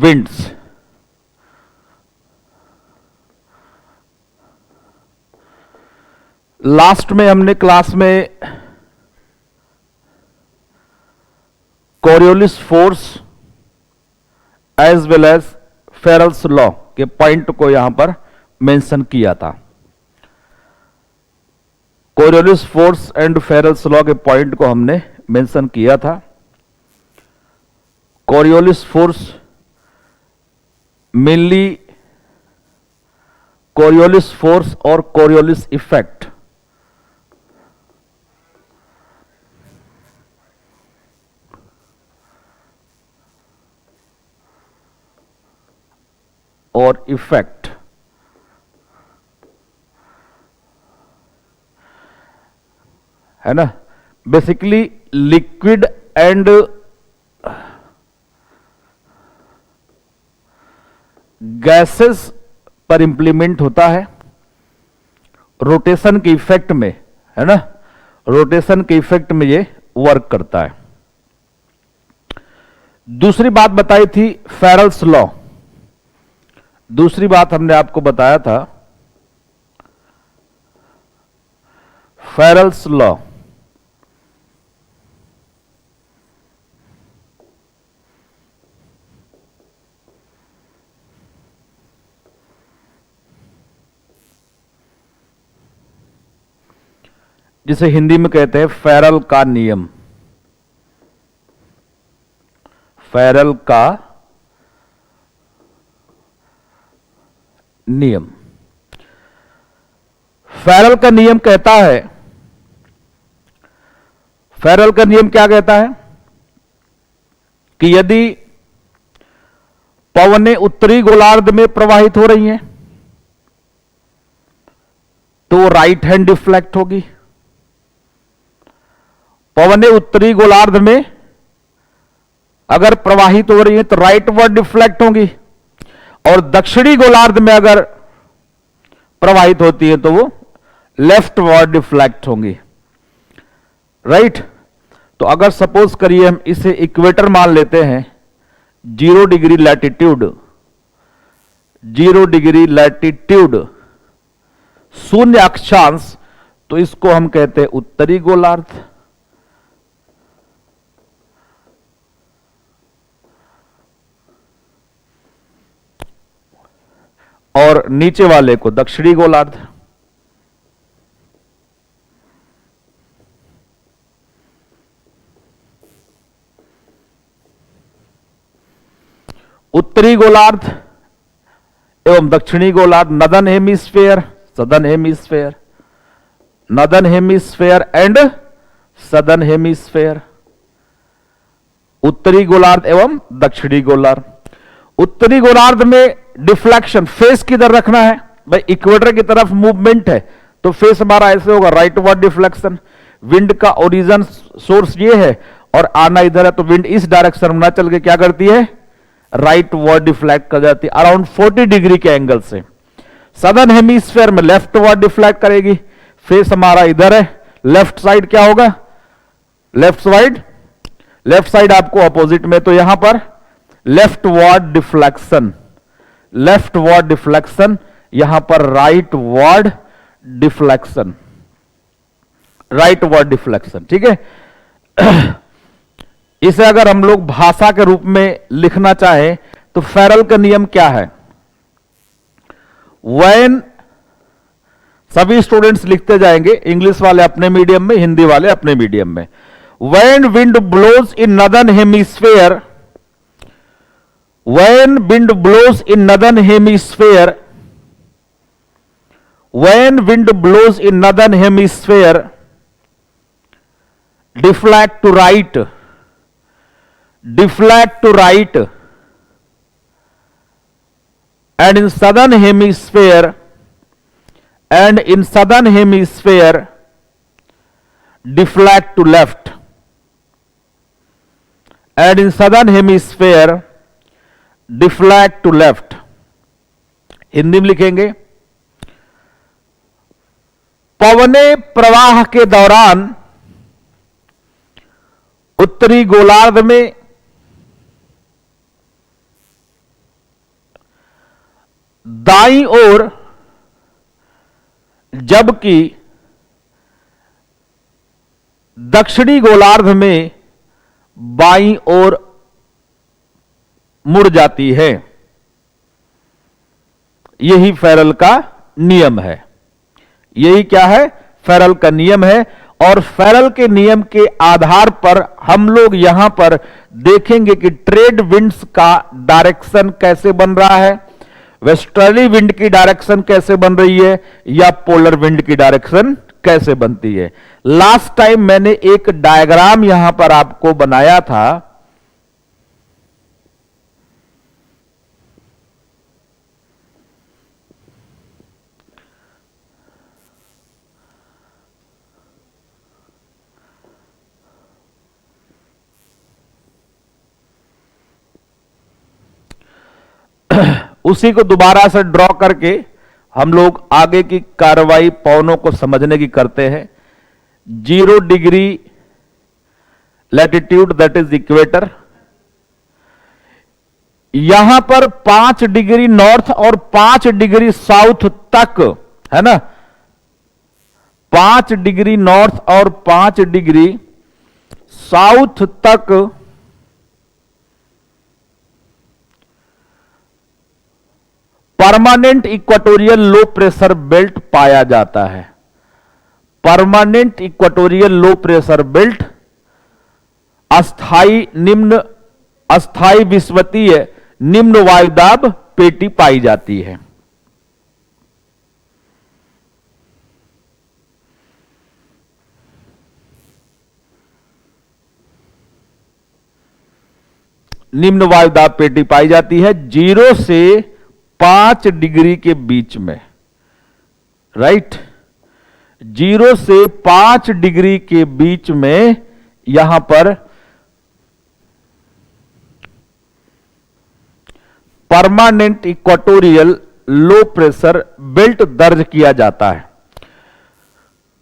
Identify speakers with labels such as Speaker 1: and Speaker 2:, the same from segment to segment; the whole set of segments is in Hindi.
Speaker 1: winds. लास्ट में हमने क्लास में Coriolis force as well as Ferrel's law के पॉइंट को यहां पर मेंशन किया था। Coriolis force and Ferrel's law के पॉइंट को हमने मेंशन किया था। Coriolis force mainly Coriolis force और कोरियोलिस इफेक्ट और इफेक्ट है ना, बेसिकली लिक्विड एंड गैसेस पर इंप्लीमेंट होता है रोटेशन के इफेक्ट में, है ना, रोटेशन के इफेक्ट में ये वर्क करता है। दूसरी बात बताई थी फेरल्स लॉ। दूसरी बात हमने आपको बताया था फेरल्स लॉ। जिसे हिंदी में कहते हैं फेरल का नियम। फेरल का नियम। फेरल का नियम कहता है, फेरल का नियम क्या कहता है कि यदि पवनें उत्तरी गोलार्ध में प्रवाहित हो रही हैं तो राइट हैंड डिफ्लेक्ट होगी। पवनें उत्तरी गोलार्ध में अगर प्रवाहित हो रही हैं तो राइट वर्ड डिफ्लेक्ट होंगी, और दक्षिणी गोलार्ध में अगर प्रवाहित होती है तो वो लेफ्ट वर्ड डिफ्लेक्ट होंगी। राइट। तो अगर सपोज करिए हम इसे इक्वेटर मान लेते हैं, 0 डिग्री लैटिट्यूड, 0 डिग्री लैटिट्यूड, शून्य अक्षांश, तो इसको हम कहते हैं उत्तरी गोलार्ध, और नीचे वाले को दक्षिणी गोलार्ध। उत्तरी गोलार्ध एवं दक्षिणी गोलार्ध, northern hemisphere, southern hemisphere, northern hemisphere and southern hemisphere, उत्तरी गोलार्ध एवं दक्षिणी गोलार्ध। उत्तरी गोलार्ध में डिफ्लेक्शन फेस किधर रखना है भाई, इक्वेटर की तरफ मूवमेंट है तो फेस हमारा ऐसे होगा, राइट वर्ड डिफ्लेक्शन। विंड का ओरिजिन सोर्स ये है और आना इधर है, तो विंड इस डायरेक्शन में ना चल के क्या करती है, राइट वर्ड डिफ्लेक्ट कर जाती है अराउंड 40 डिग्री के एंगल से। सदर्न हेमिस्फीयर में लेफ्ट वर्ड डिफ्लेक्ट करेगी, फेस हमारा इधर है, लेफ्ट साइड क्या होगा, लेफ्ट साइड, लेफ्ट साइड आपको अपोजिट में, तो यहां पर left word deflection, left word deflection, यहां पर right word deflection, right word deflection. ठीक है। इसे अगर हम लोग भाषा के रूप में लिखना चाहें तो फेरल का नियम क्या है, व्हेन, सभी स्टूडेंट्स लिखते जाएंगे, इंग्लिश वाले अपने मीडियम में, हिंदी वाले अपने मीडियम में। When wind blows in northern hemisphere, when wind blows in northern hemisphere, when wind blows in northern hemisphere, deflect to right, deflect to right, and in southern hemisphere, and in southern hemisphere, deflect to left, and in southern hemisphere, deflect to left. Hindi में लिखेंगे, पवने प्रवाह के दौरान उत्तरी गोलार्ध में दाईं ओर, जबकि दक्षिणी गोलार्ध में बाईं ओर मुड़ जाती है। यही फेरल का नियम है। यही क्या है? फेरल का नियम है। और फेरल के नियम के आधार पर हम लोग यहां पर देखेंगे कि ट्रेड विंड्स का डायरेक्शन कैसे बन रहा है, वेस्टर्ली विंड की डायरेक्शन कैसे बन रही है, या पोलर विंड की डायरेक्शन कैसे बनती है। लास्ट टाइम मैंने एक डायग्राम यहां पर आपको बनाया था। उसी को दोबारा से ड्रॉ करके हम लोग आगे की कार्रवाई पवनों को समझने की करते हैं। 0 degree latitude, that is equator. यहां पर 5 डिग्री नॉर्थ और 5 डिग्री साउथ तक, है ना, 5 डिग्री नॉर्थ और 5 डिग्री साउथ तक permanent equatorial low pressure belt पाया जाता है। Permanent equatorial low pressure belt अस्थाई विषुवतीय निम्न वायुदाब पेटी पाई जाती है। निम्न वायुदाब पेटी पाई जाती है 0 से 5 डिग्री के बीच में, राइट। 0 से 5 डिग्री के बीच में यहां पर permanent equatorial low pressure belt दर्ज किया जाता है।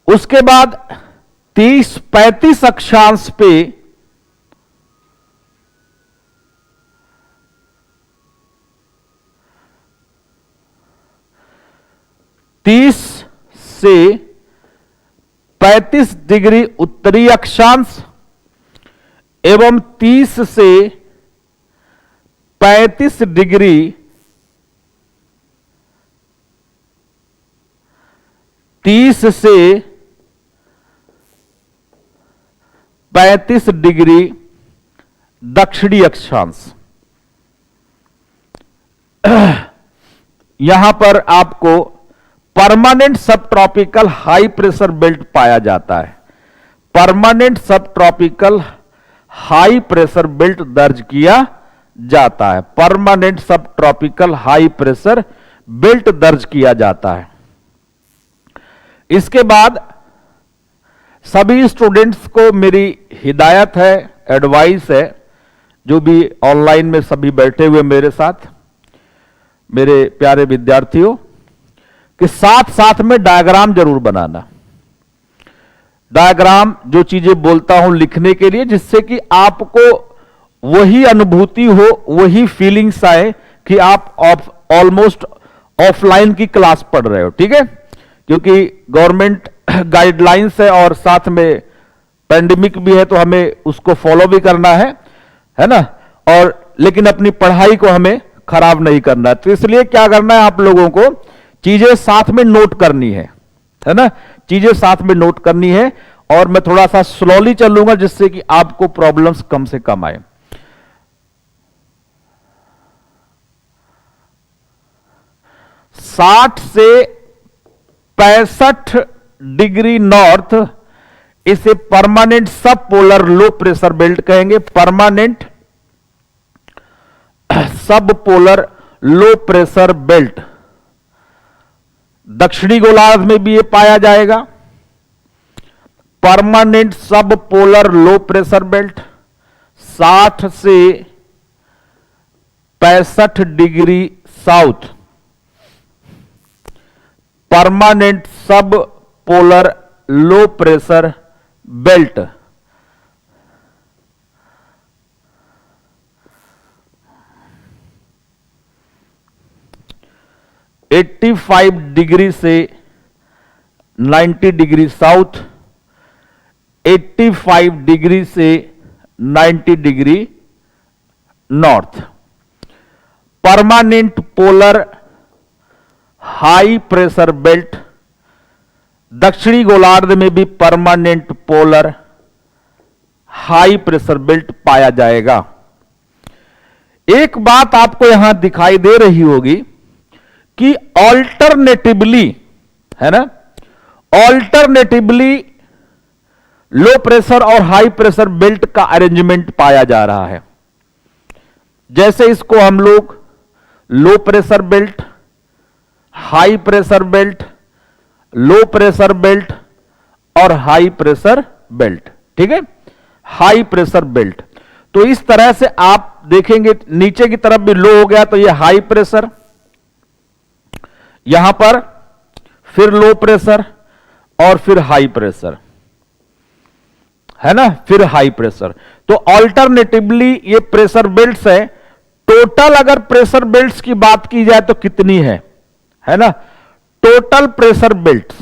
Speaker 1: उसके बाद 30-35 अक्षांश पे 30 से 35 डिग्री उत्तरी अक्षांश एवं 30 से 35 डिग्री से 35 डिग्री दक्षिणी अक्षांश। यहां पर आपको permanent sub tropical high pressure belt पाया जाता है। Permanent sub tropical high pressure belt दर्ज किया जाता है। Permanent sub tropical high pressure belt दर्ज किया जाता है। इसके बाद सभी स्टूडेंट्स को मेरी हिदायत है, एडवाइस है, जो भी ऑनलाइन में सभी बैठे हुए मेरे साथ, मेरे प्यारे विद्यार्थियों, कि साथ साथ में डायग्राम जरूर बनाना। डायग्राम जो चीजें बोलता हूं लिखने के लिए, जिससे कि आपको वही अनुभूति हो, वही फीलिंग्स आए कि आप ऑलमोस्ट ऑफलाइन की क्लास पढ़ रहे हो। ठीक है, क्योंकि गवर्नमेंट गाइडलाइंस है और साथ में पैंडेमिक भी है, तो हमें उसको फॉलो भी करना है ना, और लेकिन अपनी पढ़ाई को हमें खराब नहीं करना। तो इसलिए क्या करना है, आप लोगों को चीजें साथ में नोट करनी है ना, चीजें साथ में नोट करनी है। और मैं थोड़ा सा स्लोली चलूंगा जिससे कि आपको प्रॉब्लम्स कम से कम आए। साठ से 65 डिग्री नॉर्थ, इसे permanent sub polar low pressure belt कहेंगे। Permanent sub polar low pressure belt दक्षिणी गोलार्ध में भी ये पाया जाएगा। Permanent sub polar low pressure belt 60 से 65 degree south, permanent sub polar low pressure belt 85 degree से 90 डिग्री साउथ, 85 डिग्री से 90 degree north. Permanent polar high pressure belt, दक्षिणी गोलार्ध में भी permanent polar high pressure belt पाया जाएगा। एक बात आपको यहां दिखाई दे रही होगी कि ऑल्टरनेटिवली, है ना, ऑल्टरनेटिवली लो प्रेशर और हाई प्रेशर बेल्ट का अरेंजमेंट पाया जा रहा है। जैसे इसको हम लोग लो pressure belt, high pressure belt, लो प्रेशर बेल्ट और हाई प्रेशर बेल्ट, ठीक है, हाई प्रेशर बेल्ट। तो इस तरह से आप देखेंगे नीचे की तरफ भी लो हो गया तो ये हाई प्रेशर, यहां पर फिर लो प्रेशर और फिर हाई प्रेशर, है ना, फिर हाई प्रेशर। तो ऑल्टरनेटिवली ये प्रेशर बेल्ट्स है। टोटल अगर प्रेशर बेल्ट्स की बात की जाए तो कितनी है ना, total pressure belts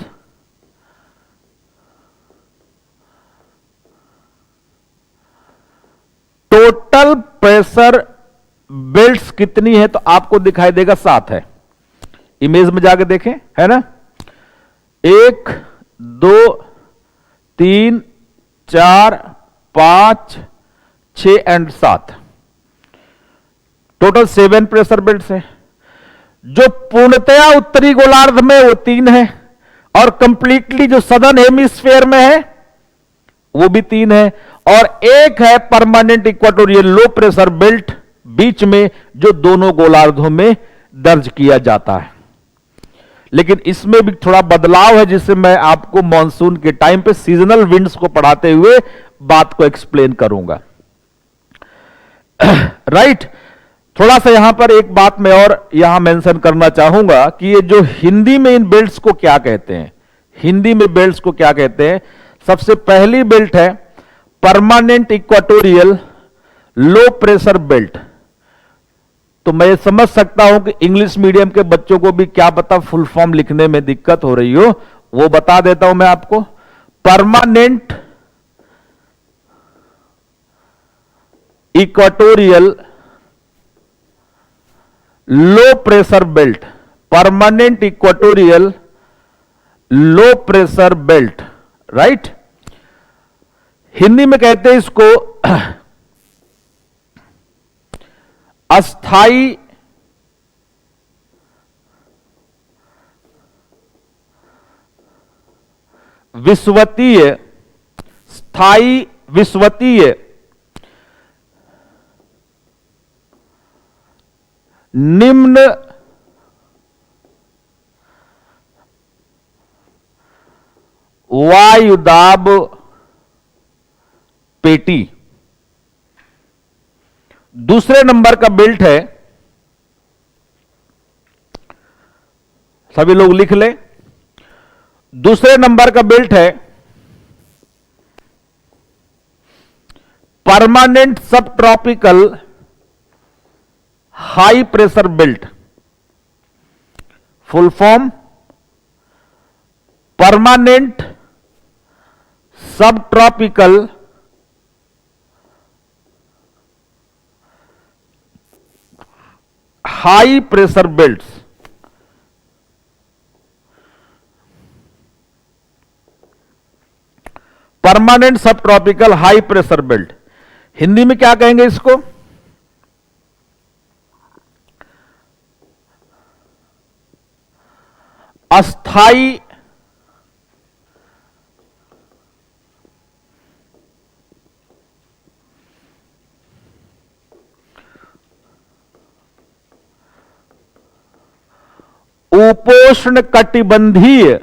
Speaker 1: total pressure belts कितनी है तो आपको दिखाई देगा 7 है। इमेज में जाके देखें, है ना, 1 2 3 4 5 6 एंड 7, टोटल 7 प्रेशर बेल्ट्स है। जो पूर्णतया उत्तरी गोलार्ध में वो 3 है और कंप्लीटली जो सदर्न हेमिस्फीयर में है वो भी 3 है, और एक है permanent equatorial low pressure belt बीच में जो दोनों गोलार्धों में दर्ज किया जाता है। लेकिन इसमें भी थोड़ा बदलाव है जिससे मैं आपको मॉनसून के टाइम पे सीजनल विंड्स को पढ़ाते हुए बात को एक्सप्लेन करूंगा। राइट, थोड़ा सा यहां पर एक बात मैं और यहां मेंशन करना चाहूंगा कि ये जो हिंदी में इन बेल्ट्स को क्या कहते हैं, हिंदी में बेल्ट्स को क्या कहते हैं। सबसे पहली बेल्ट है permanent equatorial low pressure belt. तो मैं समझ सकता हूं कि इंग्लिश मीडियम के बच्चों को भी क्या पता फुल फॉर्म लिखने में दिक्कत हो रही हो, वो बता देता हूं मैं आपको। Permanent equatorial low pressure belt, permanent equatorial low pressure belt, right. Hindi में कहते हैं इसको अस्थाई विषुवतीय, स्थाई विषुवतीय निम्न वायुदाब पेटी। दूसरे नंबर का बेल्ट है, सभी लोग लिख लें, दूसरे नंबर का बेल्ट है permanent sub tropical high pressure belt. Full form permanent sub tropical high pressure belts. Permanent sub tropical high pressure belt, Hindi में क्या कहेंगे इसको? अस्थाई उपोष्ण कटिबंधीय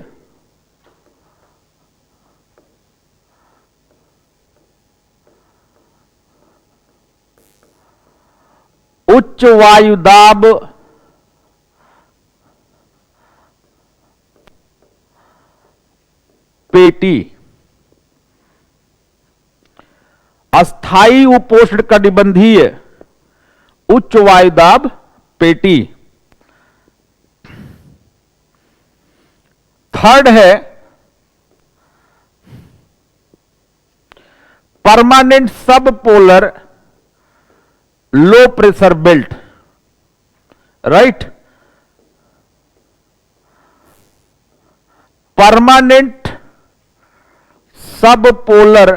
Speaker 1: उच्च वायुदाब पेटी। अस्थाई उपोष्ण कटिबंधीय उच्च वायुदाब पेटी। थर्ड है permanent sub polar low pressure belt, right. Permanent sub polar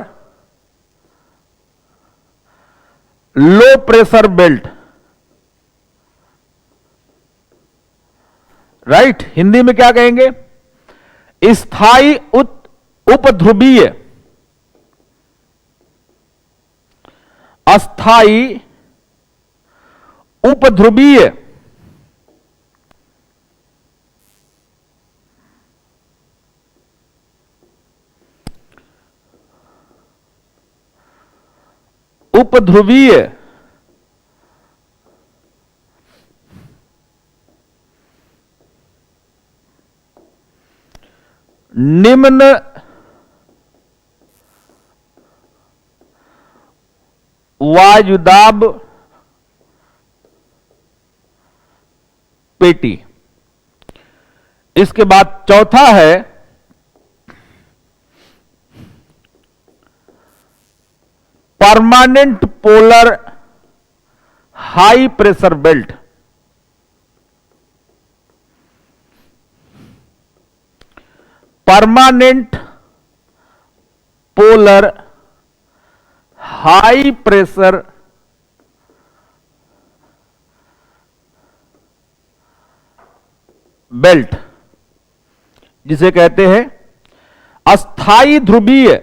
Speaker 1: low pressure belt, right. Hindi में क्या कहेंगे? स्थायी उपध्रुवीय, अस्थाई उपध्रुवीय, उपध्रुवीय निम्न वायुदाब पेटी। इसके बाद चौथा है permanent polar high pressure belt. Permanent polar high pressure belt, जिसे कहते हैं अस्थाई ध्रुवीय,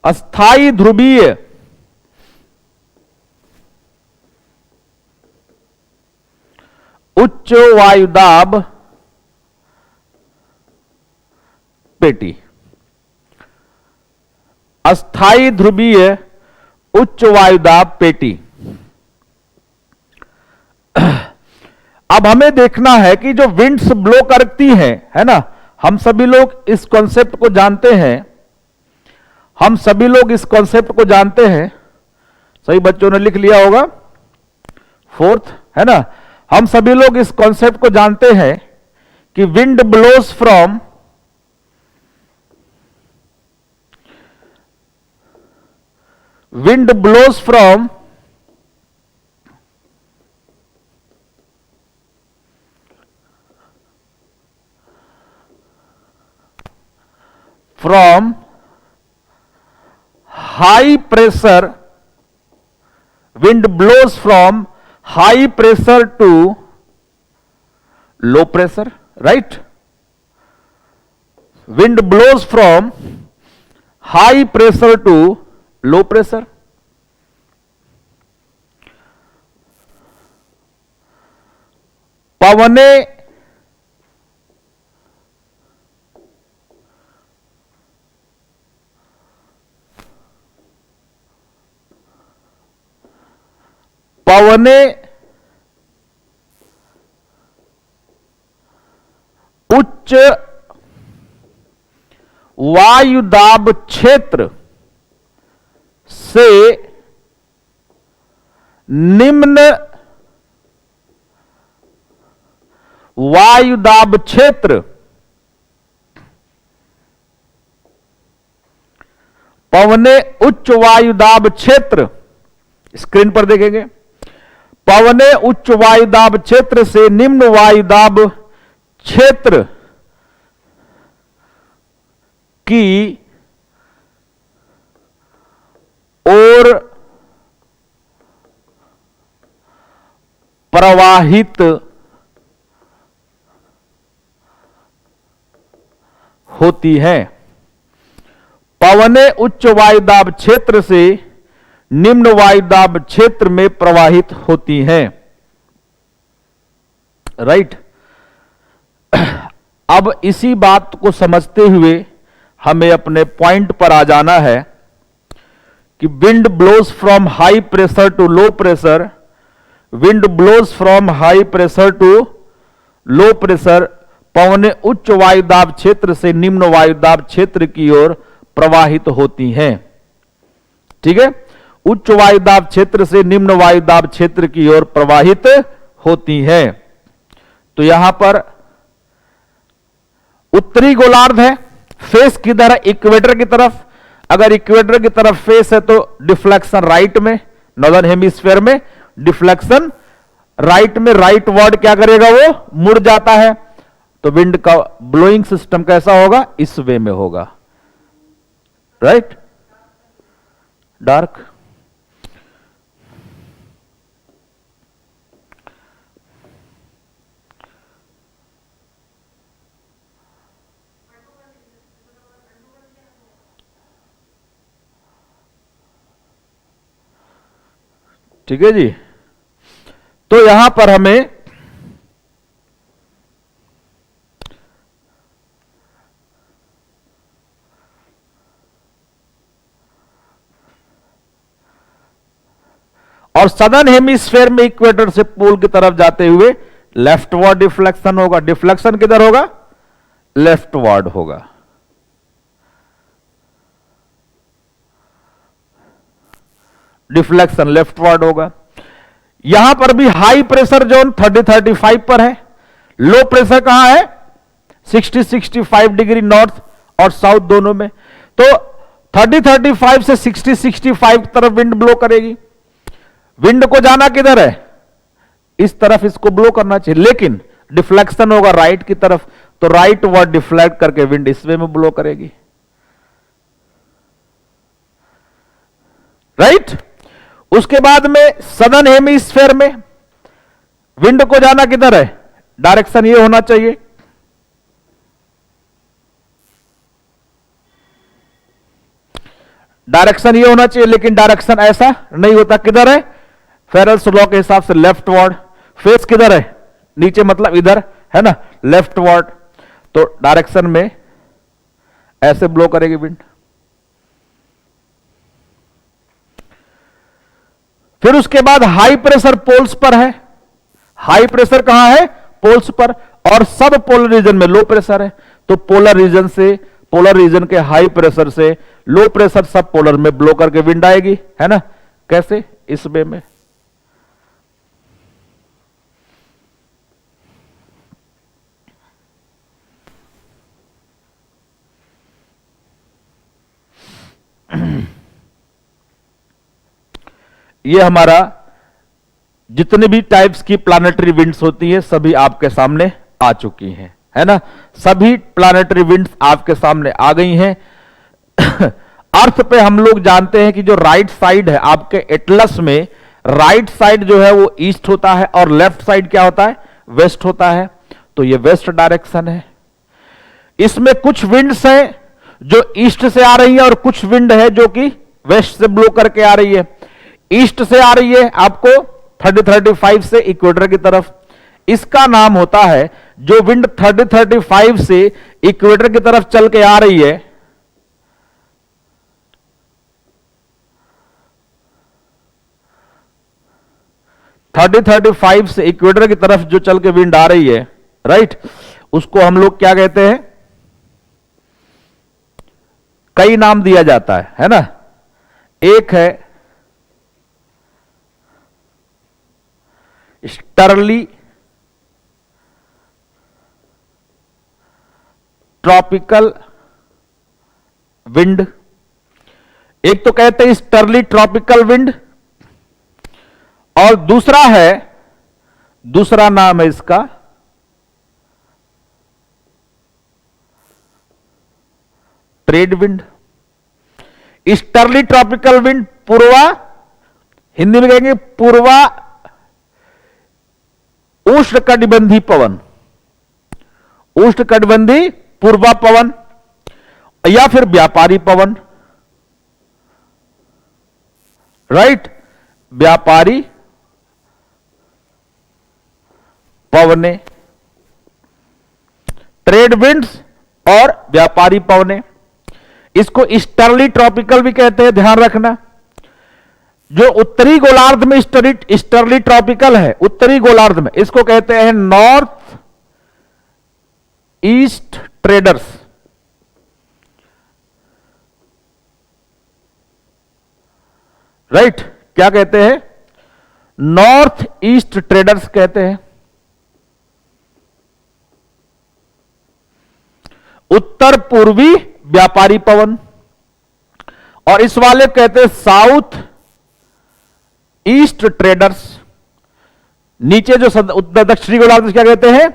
Speaker 1: अस्थाई ध्रुवीय उच्च वायुदाब पेटी। अस्थाई ध्रुवीय उच्च वायुदाब पेटी। अब हमें देखना है कि जो विंड्स ब्लो करती हैं, है ना, हम सभी लोग इस कॉन्सेप्ट को जानते हैं, हम सभी लोग इस कॉन्सेप्ट को जानते हैं। सही बच्चों ने लिख लिया होगा, फोर्थ, है ना। हम सभी लोग इस कॉन्सेप्ट को जानते हैं कि wind blows from from high pressure, wind blows from high pressure to low pressure, right? Wind blows from high pressure to low pressure. पवने उच्च वायुदाब क्षेत्र से निम्न वायुदाब क्षेत्र, पवने उच्च वायुदाब क्षेत्र, स्क्रीन पर देखेंगे, पवने उच्च वायुदाब क्षेत्र से निम्न वायुदाब क्षेत्र की ओर प्रवाहित होती है। पवने उच्च वायुदाब क्षेत्र से निम्न वायुदाब क्षेत्र में प्रवाहित होती हैं, राइट। अब इसी बात को समझते हुए हमें अपने पॉइंट पर आ जाना है कि wind blows from high pressure to low pressure, wind blows from high pressure to low pressure, पवनें उच्च वायुदाब क्षेत्र से निम्न वायुदाब क्षेत्र की ओर प्रवाहित होती हैं, ठीक है। उच्च वायुदाब क्षेत्र से निम्न वायुदाब क्षेत्र की ओर प्रवाहित होती हैं। तो यहां पर उत्तरी गोलार्ध है, फेस किधर है? इक्वेटर की तरफ। अगर इक्वेटर की तरफ फेस है तो डिफ्लेक्शन राइट में, नॉर्दर्न हेमिस्फीयर में डिफ्लेक्शन राइट में, राइट वर्ड क्या करेगा? वो मुड़ जाता है। तो विंड का ब्लोइंग सिस्टम कैसा होगा? इस वे में होगा, राइट? डार्क। ठीक है जी। तो यहां पर हमें और सदर्न हेमिस्फीयर में इक्वेटर से पोल की तरफ जाते हुए लेफ्टवर्ड डिफ्लेक्शन होगा। डिफ्लेक्शन किधर होगा? लेफ्टवर्ड होगा। डिफ्लेक्शन लेफ्टवर्ड होगा। यहां पर भी हाई प्रेशर जोन 30-35 पर है, लो प्रेशर कहां है? 60-65 डिग्री नॉर्थ और साउथ दोनों में। तो 30-35 से 60-65 तरफ विंड ब्लो करेगी। विंड को जाना किधर है? इस तरफ इसको ब्लो करना चाहिए, लेकिन डिफ्लेक्शन होगा राइट की तरफ, तो राइट वर्ड डिफ्लेक्ट करके विंड इस वे में ब्लो करेगी, राइट? उसके बाद में सदर्न हेमिस्फीयर में विंड को जाना किधर है? डायरेक्शन ये होना चाहिए, डायरेक्शन ये होना चाहिए, लेकिन डायरेक्शन ऐसा नहीं होता। किधर है? फेरेल्स लॉ के हिसाब से लेफ्टवर्ड। फेस किधर है? नीचे, मतलब इधर है ना, लेफ्टवर्ड। तो डायरेक्शन में ऐसे ब्लो करेगी विंड। फिर उसके बाद हाई प्रेशर पोल्स पर है। हाई प्रेशर कहां है? पोल्स पर। और सब पोलर रीजन में लो प्रेशर है। तो पोलर रीजन से, पोलर रीजन के हाई प्रेशर से लो प्रेशर सब पोलर में ब्लो करके विंड आएगी, है ना? कैसे? इस वे में। ये हमारा जितने भी टाइप्स की प्लानेटरी विंड्स होती है सभी आपके सामने आ चुकी हैं, है ना? सभी प्लानेटरी विंड्स आपके सामने आ गई हैं। अर्थ पे हम लोग जानते हैं कि जो राइट साइड है आपके एटलस में, राइट साइड जो है वो ईस्ट होता है और लेफ्ट साइड क्या होता है? वेस्ट होता है। तो ये वेस्ट डायरेक्शन है। इसमें कुछ विंड्स हैं जो ईस्ट से आ रही है और कुछ विंड है जो कि वेस्ट से ब्लो करके आ रही है। ईस्ट से आ रही है आपको 30-35 से इक्वेटर की तरफ, इसका नाम होता है, जो विंड 30-35 से इक्वेटर की तरफ चल के आ रही है, थर्टी 35 से इक्वेटर की तरफ जो चल के विंड आ रही है, राइट, उसको हम लोग क्या कहते हैं? कई नाम दिया जाता है ना? एक है स्टर्ली ट्रॉपिकल विंड, एक तो कहते हैं स्टर्ली ट्रॉपिकल विंड, और दूसरा है, दूसरा नाम है इसका trade wind. Easterly tropical wind पूर्वा, हिंदी में कहेंगे पूर्वा उष्णकटिबंधी पवन, उष्णकटिबंधी पूर्वा पवन, या फिर व्यापारी पवन, राइट? व्यापारी पवने, ट्रेड विंड्स और व्यापारी पवने, इसको स्टर्ली ट्रॉपिकल भी कहते हैं, ध्यान रखना। जो उत्तरी गोलार्ध में स्टर्ली ट्रॉपिकल है, उत्तरी गोलार्ध में इसको कहते हैं नॉर्थ ईस्ट ट्रेडर्स, राइट, क्या कहते हैं? नॉर्थ ईस्ट ट्रेडर्स कहते हैं। उत्तर पूर्वी व्यापारी पवन, और इस वाले कहते हैं साउथ ईस्ट ट्रेडर्स। नीचे जो उत्तर दक्षिणी गोलार्ध क्या कहते हैं?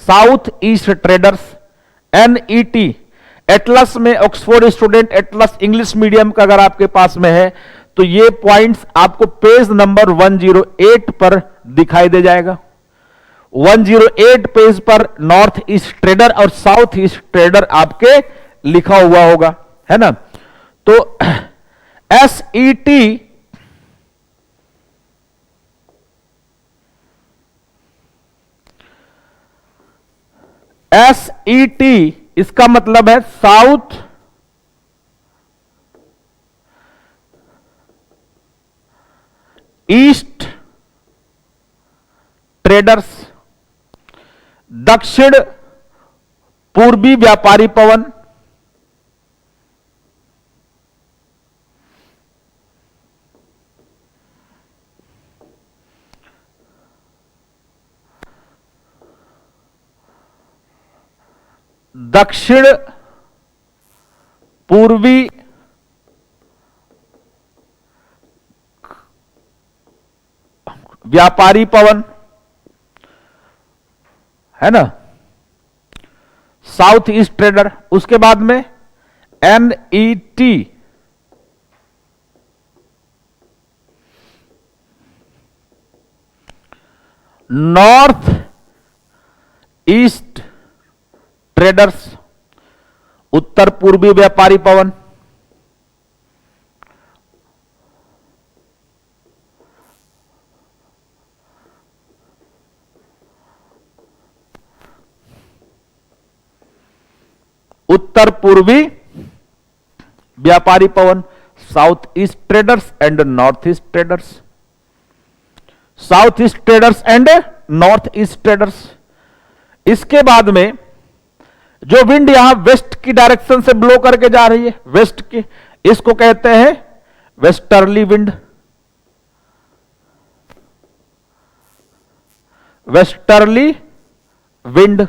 Speaker 1: South east traders. NET atlas में, Oxford student atlas English medium का अगर आपके पास में है तो ये पॉइंट्स आपको पेज नंबर 108 पर दिखाई दे जाएगा। 108 पेज पर नॉर्थ ईस्ट ट्रेडर और साउथ ईस्ट ट्रेडर आपके लिखा हुआ होगा, है ना? तो SET इसका मतलब है साउथ ईस्ट ट्रेडर्स, दक्षिण पूर्वी व्यापारी पवन, दक्षिण पूर्वी व्यापारी पवन, है ना? South east trader. उसके बाद में NET नॉर्थ ईस्ट ट्रेडर्स, उत्तर पूर्वी व्यापारी पवन। उत्तर पूर्वी व्यापारी पवन, south east traders and north east traders, south east traders and north east traders. इसके बाद में जो विंड यहां वेस्ट की डायरेक्शन से ब्लो करके जा रही है, वेस्ट की, इसको कहते हैं वेस्टर्ली विंड। Westerly wind.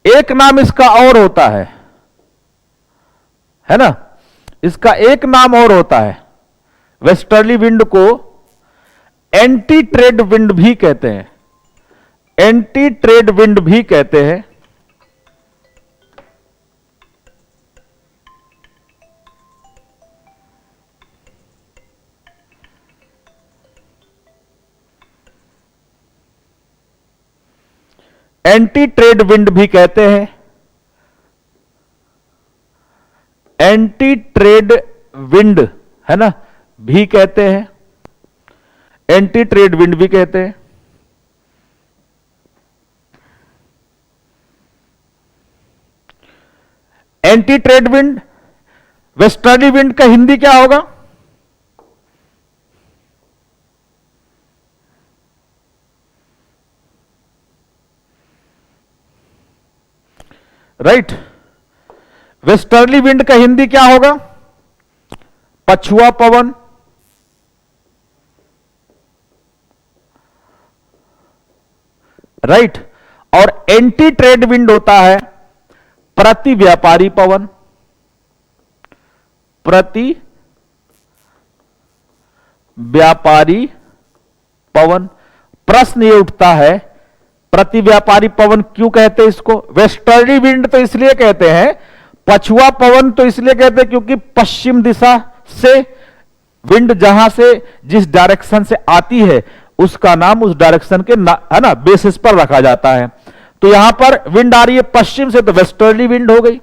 Speaker 1: एक नाम इसका और होता है ना? इसका एक नाम और होता है। वेस्टर्ली विंड को एंटी ट्रेड विंड भी कहते हैं। एंटी ट्रेड विंड भी कहते हैं। एंटी ट्रेड विंड भी कहते हैं। एंटी ट्रेड विंड, है ना, भी कहते हैं। एंटी ट्रेड विंड भी कहते हैं। Anti trade wind, westerly wind का हिंदी क्या होगा? राइट, वेस्टर्ली विंड का हिंदी क्या होगा? पछुआ पवन। राइट, और एंटी ट्रेड विंड होता है प्रति व्यापारी पवन। प्रति व्यापारी पवन। प्रश्न ये उठता है, प्रति व्यापारी पवन क्यों कहते हैं इसको? वेस्टर्ली विंड तो इसलिए कहते हैं, पछुआ पवन तो इसलिए कहते हैं क्योंकि पश्चिम दिशा से विंड जहां से जिस डायरेक्शन से आती है उसका नाम उस डायरेक्शन के है ना बेसिस पर रखा जाता है। तो यहां पर विंड आ रही है पश्चिम से तो वेस्टर्ली विंड हो गई,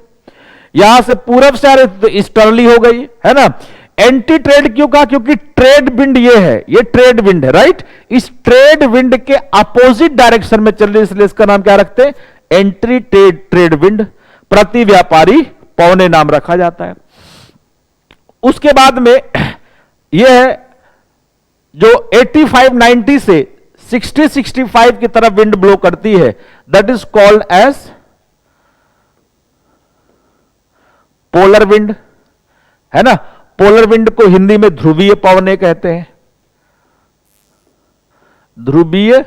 Speaker 1: यहां से पूरब से आ रही तो ईस्टर्ली हो गई, है ना। एंटी ट्रेड क्यों कहा? क्योंकि ट्रेड विंड ये है, ये ट्रेड विंड है, राइट। इस ट्रेड विंड के अपोजिट डायरेक्शन में चल रही, इसलिए इसका नाम क्या रखते हैं? Anti trade wind. प्रति व्यापारी पवने नाम रखा जाता है। उसके बाद में यह है जो 85-90 से 60-65 की तरफ विंड ब्लो करती है, that is called as polar wind, है ना। पोलर विंड को हिंदी में ध्रुवीय पवने कहते हैं, ध्रुवीय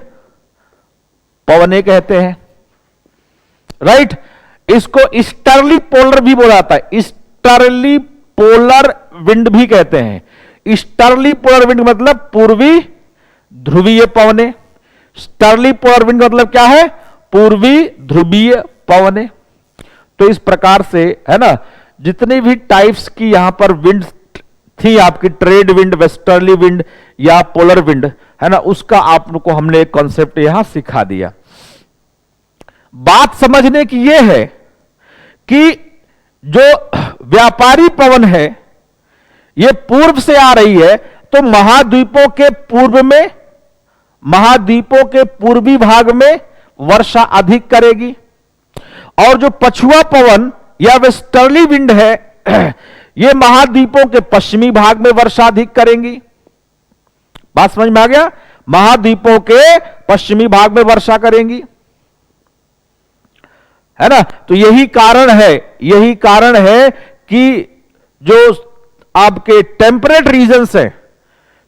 Speaker 1: पवने कहते हैं, राइट। इसको ईस्टर्ली पोलर भी बोला जाता है, ईस्टर्ली पोलर विंड भी कहते हैं। ईस्टर्ली पोलर विंड मतलब पूर्वी ध्रुवीय पवने, ईस्टर्ली पोलर विंड मतलब क्या है, पूर्वी ध्रुवीय पवने। तो इस प्रकार से है ना, जितनी भी टाइप्स की यहां पर विंड थी आपकी, ट्रेड विंड, वेस्टर्ली विंड या पोलर विंड, है ना, उसका आपको हमने एक कॉन्सेप्ट यहां सिखा दिया। बात समझने की यह है कि जो व्यापारी पवन है यह पूर्व से आ रही है, तो महाद्वीपों के पूर्व में, महाद्वीपों के पूर्वी भाग में वर्षा अधिक करेगी, और जो पछुआ पवन या वेस्टर्ली विंड है यह महाद्वीपों के पश्चिमी भाग में वर्षा अधिक करेंगी। बात समझ में आ गया, महाद्वीपों के पश्चिमी भाग में वर्षा करेंगी, है ना। तो यही कारण है कि जो आपके टेम्परेट रीजन्स हैं,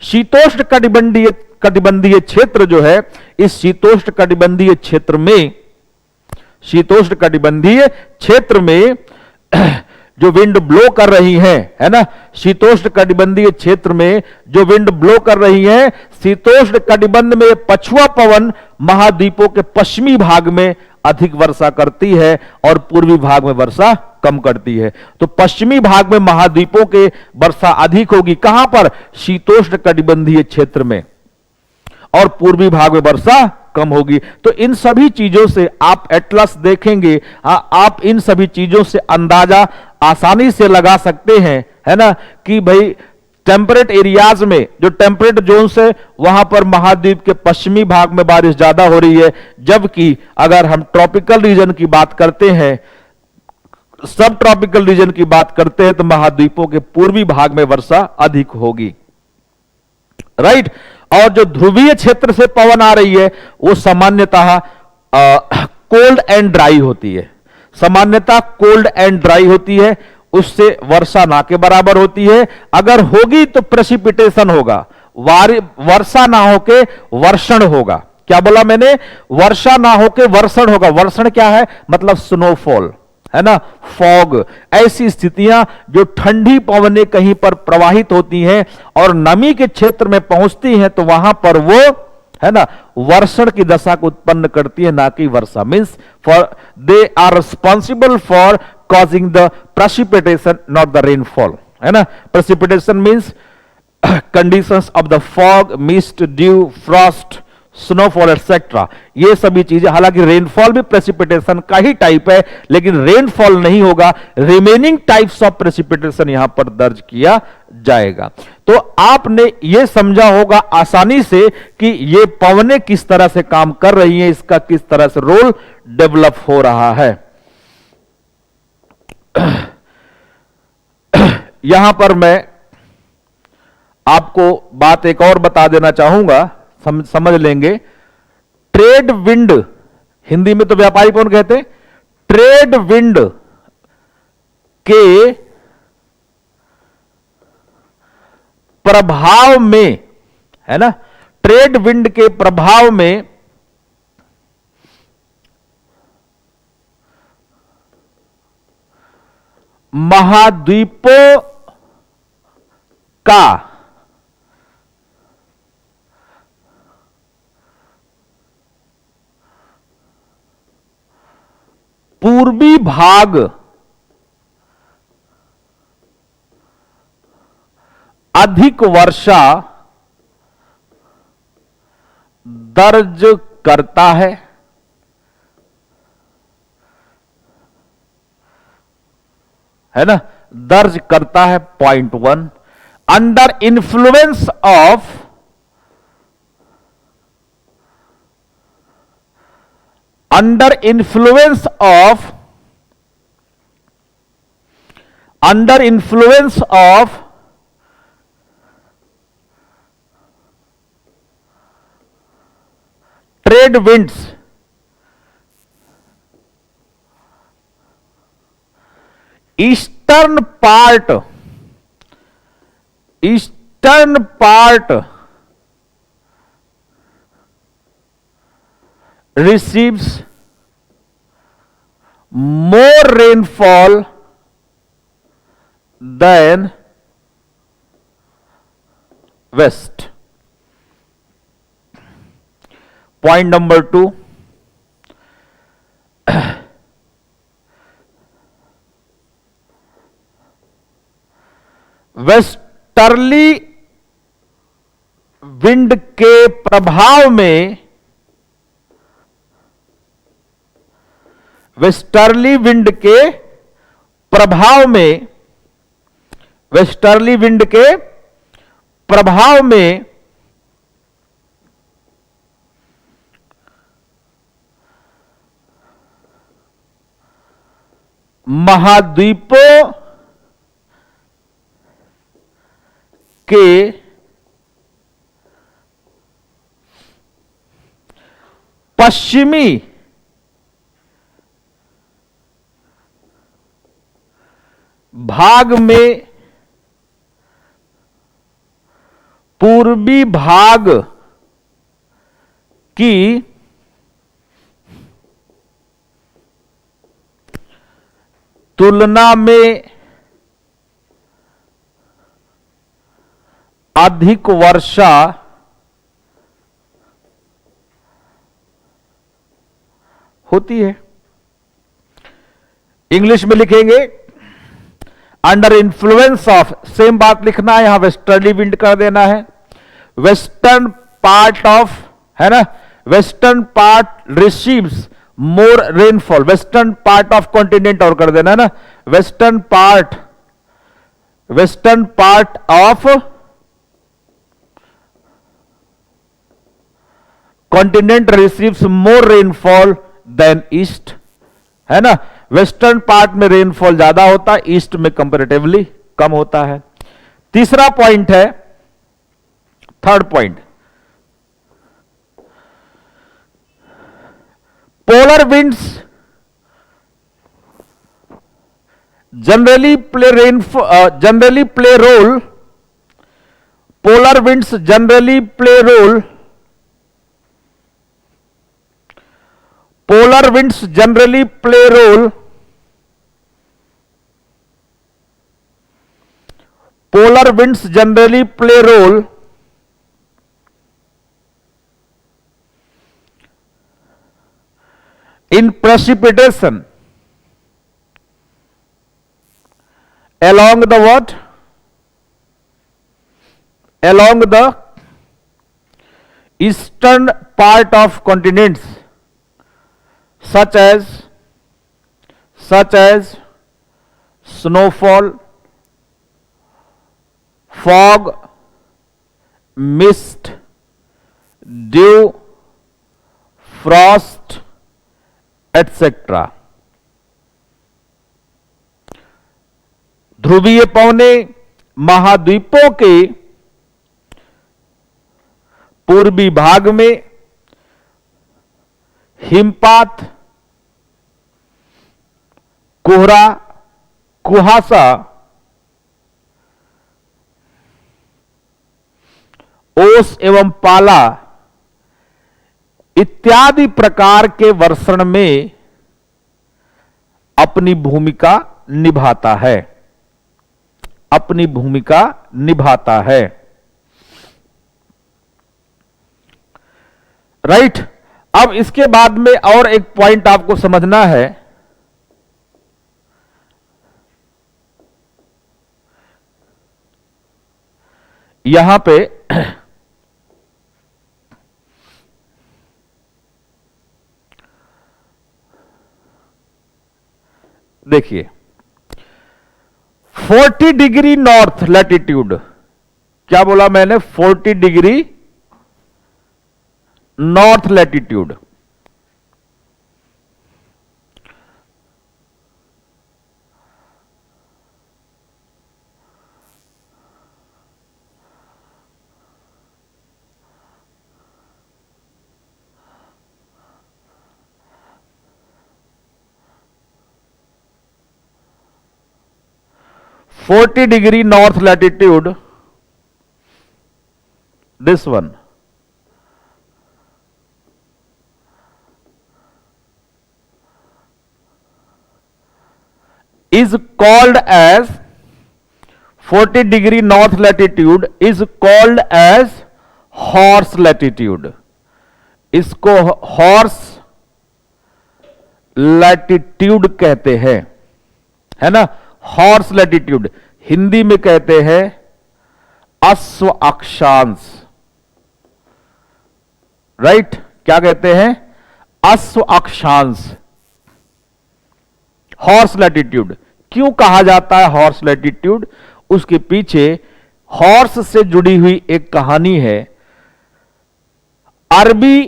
Speaker 1: शीतोष्ण कटिबंधीय क्षेत्र जो है, इस शीतोष्ण कटिबंधीय क्षेत्र में जो विंड ब्लो कर रही है ना, शीतोष्ण कटिबंधीय क्षेत्र में जो विंड ब्लो कर रही है, शीतोष्ण कटिबंध में पछुआ पवन महाद्वीपों के पश्चिमी भाग में अधिक वर्षा करती है और पूर्वी भाग में वर्षा कम करती है। तो पश्चिमी भाग में महाद्वीपों के वर्षा अधिक होगी, कहां पर, शीतोष्ण कटिबंधीय क्षेत्र में, और पूर्वी भाग में वर्षा कम होगी। तो इन सभी चीजों से आप एटलस देखेंगे, आप इन सभी चीजों से अंदाजा आसानी से लगा सकते हैं, है ना, कि भाई टेम्परेट एरियाज में, जो टेम्परेट जोन्स है, वहां पर महाद्वीप के पश्चिमी भाग में बारिश ज्यादा हो रही है, जबकि अगर हम ट्रॉपिकल रीजन की बात करते हैं, सब ट्रॉपिकल रीजन की बात करते हैं, तो महाद्वीपों के पूर्वी भाग में वर्षा अधिक होगी, राइट। और जो ध्रुवीय क्षेत्र से पवन आ रही है वो सामान्यतः कोल्ड एंड ड्राई होती है, सामान्यतः कोल्ड एंड ड्राई होती है, उससे वर्षा ना के बराबर होती है। अगर होगी तो प्रेसिपिटेशन होगा, वर्षा ना होके वर्षण होगा। क्या बोला मैंने, वर्षा ना होके वर्षण होगा। वर्षण क्या है, मतलब स्नोफॉल, है ना, फॉग। ऐसी स्थितियां जो ठंडी पवनें कहीं पर प्रवाहित होती हैं और नमी के क्षेत्र में पहुंचती हैं, तो वहां पर वो, है ना, वर्षण की दशा को उत्पन्न करती है, ना कि वर्षा। Means for they are responsible for causing the precipitation, not the rainfall, है ना। Precipitation means conditions of the fog, mist, dew, frost, snowfall etcetera, ये सभी चीजें। हालांकि रेनफॉल भी प्रेसिपिटेशन का ही टाइप है, लेकिन रेनफॉल नहीं होगा, रिमेनिंग टाइप्स ऑफ प्रेसिपिटेशन यहां पर दर्ज किया जाएगा। तो आपने ये समझा होगा आसानी से कि ये पवनें किस तरह से काम कर रही हैं, इसका किस तरह से रोल डेवलप हो रहा है। यहां पर मैं आपको बात एक और बता देना चाहूंगा, समझ लेंगे। ट्रेड विंड, हिंदी में तो व्यापारी पवन कहते हैं, ट्रेड विंड के प्रभाव में, है ना, ट्रेड विंड के प्रभाव में महाद्वीपों का पूर्वी भाग अधिक वर्षा दर्ज करता है, ना, दर्ज करता है। Point 1, under influence of under influence of trade winds, eastern part eastern part receives more rainfall than west. Point number 2, westerly wind के प्रभाव में, वेस्टर्ली विंड के प्रभाव में, वेस्टर्ली विंड के प्रभाव में महाद्वीपों के पश्चिमी भाग में पूर्वी भाग की तुलना में अधिक वर्षा होती है। इंग्लिश में लिखेंगे अंडर इन्फ्लुएंस ऑफ, सेम बात लिखना है, यहां वेस्टर्ली विंड कर देना है। वेस्टर्न पार्ट ऑफ, है ना, western part receives more rainfall, western part of continent और कर देना है ना, western part of continent receives more rainfall than east, है ना, वेस्टर्न पार्ट में रेनफॉल ज्यादा होता है, ईस्ट में कंपैरेटिवली कम होता है। तीसरा पॉइंट है, third point, polar winds generally play role, polar winds generally play role, polar winds generally play role, polar winds generally play role in precipitation along the what? Along the eastern part of continents such as snowfall, fog, mist, dew, frost, etcetera. ध्रुवीय पवने महाद्वीपों के पूर्वी भाग में हिमपात, कोहरा, कुहासा, ओस एवं पाला इत्यादि प्रकार के वर्षण में अपनी भूमिका निभाता है, अपनी भूमिका निभाता है। राइट, अब इसके बाद में और एक पॉइंट आपको समझना है, यहां पे देखिए 40 डिग्री नॉर्थ लैटिट्यूड, क्या बोला मैंने, 40 degree north latitude, forty degree north latitude this one is called as 40 degree north latitude is called as horse latitude. इसको हॉर्स लैटिट्यूड कहते हैं, है ना. हॉर्स लैटिट्यूड हिंदी में कहते हैं अश्व अक्षांश. राइट, क्या कहते हैं? अश्व अक्षांश. हॉर्स लैटिट्यूड क्यों कहा जाता है हॉर्स लैटिट्यूड? उसके पीछे हॉर्स से जुड़ी हुई एक कहानी है. अरबी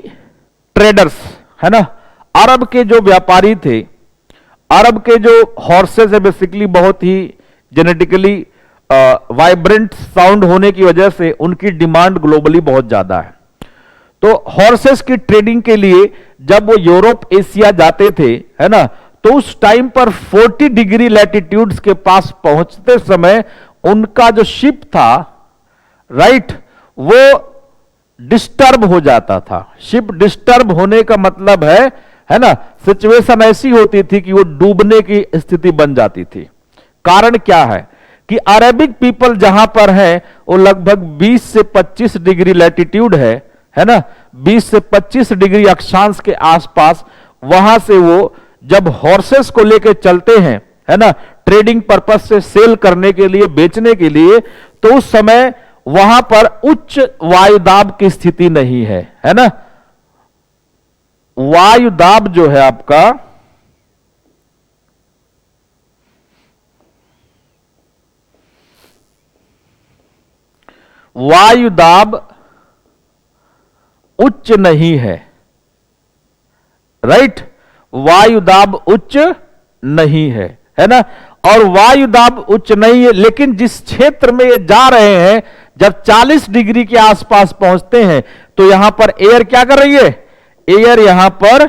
Speaker 1: ट्रेडर्स, है ना, अरब के जो व्यापारी थे, अरब के जो हॉर्सेस है बेसिकली बहुत ही जेनेटिकली वाइब्रेंट साउंड होने की वजह से उनकी डिमांड ग्लोबली बहुत ज्यादा है. तो हॉर्सेस की ट्रेडिंग के लिए जब वो यूरोप एशिया जाते थे, है ना, तो उस टाइम पर 40 डिग्री लैटिट्यूड्स के पास पहुंचते समय उनका जो शिप था, राइट, वो डिस्टर्ब हो जाता था. शिप डिस्टर्ब होने का मतलब है ना, सिचुएशन ऐसी होती थी कि वो डूबने की स्थिति बन जाती थी. कारण क्या है कि अरेबिक पीपल जहां पर है वो लगभग 20 से 25 डिग्री लैटिट्यूड है ना, 20 से 25 डिग्री अक्षांश के आसपास. वहां से वो जब हॉर्सेस को लेकर चलते हैं, है ना, ट्रेडिंग पर्पस से सेल करने के लिए, बेचने के लिए, तो उस समय वहां पर उच्च वायुदाब की स्थिति नहीं है ना. वायुदाब जो है आपका, वायुदाब उच्च नहीं है. राइट, वायुदाब उच्च नहीं है ना. और वायुदाब उच्च नहीं है, लेकिन जिस क्षेत्र में ये जा रहे हैं, जब 40 डिग्री के आसपास पहुंचते हैं तो यहां पर एयर क्या कर रही है? एयर यहां पर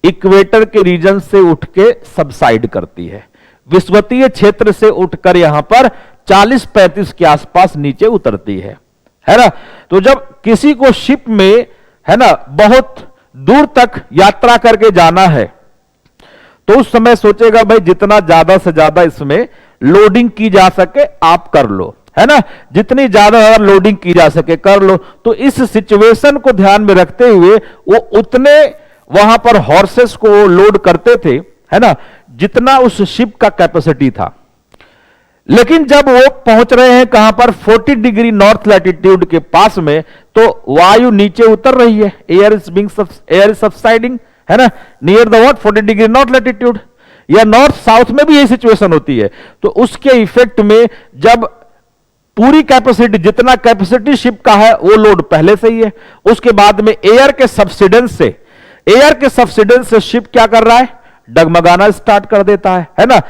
Speaker 1: इक्वेटर के रीजन से उठ के सबसाइड करती है, विषुवतीय क्षेत्र से उठकर यहां पर 40-35 के आसपास नीचे उतरती है ना. तो जब किसी को शिप में, है ना, बहुत दूर तक यात्रा करके जाना है तो उस समय सोचेगा भाई जितना ज्यादा से ज्यादा इसमें लोडिंग की जा सके आप कर लो, है ना, जितनी ज्यादा लोडिंग की जा सके कर लो. तो इस सिचुएशन को ध्यान में रखते हुए वो उतने वहां पर हॉर्सेस को लोड करते थे, है ना, जितना उस शिप का कैपेसिटी था. लेकिन जब वो पहुंच रहे हैं कहां पर? 40 डिग्री नॉर्थ लैटिट्यूड के पास में, तो वायु नीचे उतर रही है. एयर इज सबसाइडिंग, है ना, near the what 40 degree north latitude. या नॉर्थ साउथ में भी यही सिचुएशन होती है. तो उसके इफेक्ट में जब पूरी कैपेसिटी, जितना कैपेसिटी शिप का है वो लोड पहले से ही है, उसके बाद में एयर के सब्सिडेंस से शिप क्या कर रहा है? डगमगाना स्टार्ट कर देता है ना.